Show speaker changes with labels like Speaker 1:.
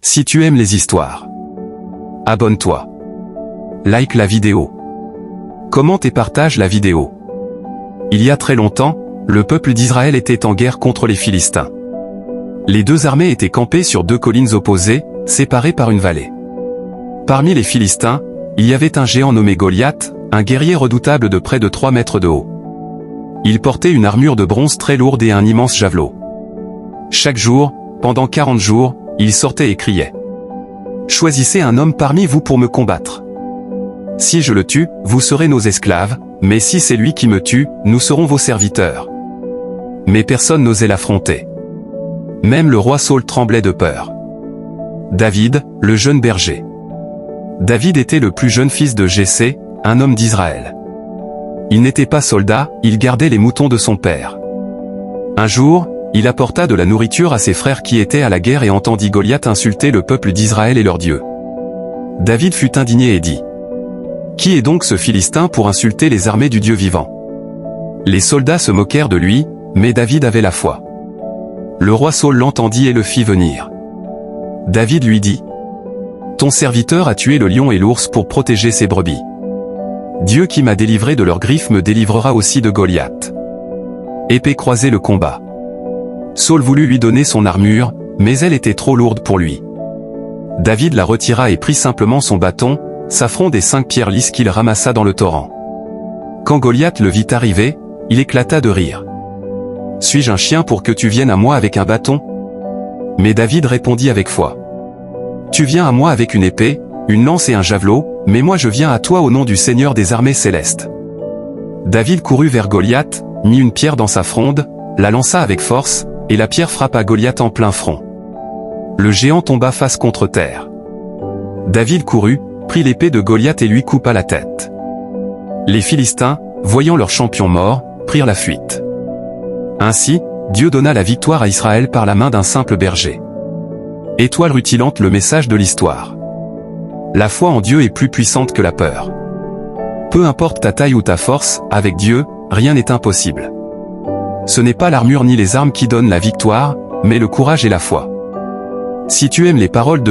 Speaker 1: Si tu aimes les histoires, abonne-toi. Like la vidéo. Commente et partage la vidéo. Il y a très longtemps, le peuple d'Israël était en guerre contre les Philistins. Les deux armées étaient campées sur deux collines opposées, séparées par une vallée. Parmi les Philistins, il y avait un géant nommé Goliath, un guerrier redoutable de près de 3 mètres de haut. Il portait une armure de bronze très lourde et un immense javelot. Chaque jour, pendant 40 jours, il sortait et criait: « Choisissez un homme parmi vous pour me combattre. Si je le tue, vous serez nos esclaves, mais si c'est lui qui me tue, nous serons vos serviteurs. » Mais personne n'osait l'affronter. Même le roi Saül tremblait de peur. David, le jeune berger. David était le plus jeune fils de Jessé, un homme d'Israël. Il n'était pas soldat, il gardait les moutons de son père. Un jour, il apporta de la nourriture à ses frères qui étaient à la guerre et entendit Goliath insulter le peuple d'Israël et leur Dieu. David fut indigné et dit: « Qui est donc ce Philistin pour insulter les armées du Dieu vivant ?» Les soldats se moquèrent de lui, mais David avait la foi. Le roi Saül l'entendit et le fit venir. David lui dit: « Ton serviteur a tué le lion et l'ours pour protéger ses brebis. Dieu qui m'a délivré de leurs griffes me délivrera aussi de Goliath. » Épée croisée le combat. Saül voulut lui donner son armure, mais elle était trop lourde pour lui. David la retira et prit simplement son bâton, sa fronde et 5 pierres lisses qu'il ramassa dans le torrent. Quand Goliath le vit arriver, il éclata de rire. « Suis-je un chien pour que tu viennes à moi avec un bâton ?» Mais David répondit avec foi: « Tu viens à moi avec une épée, une lance et un javelot, mais moi je viens à toi au nom du Seigneur des armées célestes. » David courut vers Goliath, mit une pierre dans sa fronde, la lança avec force, et la pierre frappa Goliath en plein front. Le géant tomba face contre terre. David courut, prit l'épée de Goliath et lui coupa la tête. Les Philistins, voyant leur champion mort, prirent la fuite. Ainsi, Dieu donna la victoire à Israël par la main d'un simple berger. Étoile rutilante, le message de l'histoire. La foi en Dieu est plus puissante que la peur. Peu importe ta taille ou ta force, avec Dieu, rien n'est impossible. Ce n'est pas l'armure ni les armes qui donnent la victoire, mais le courage et la foi. Si tu aimes les paroles de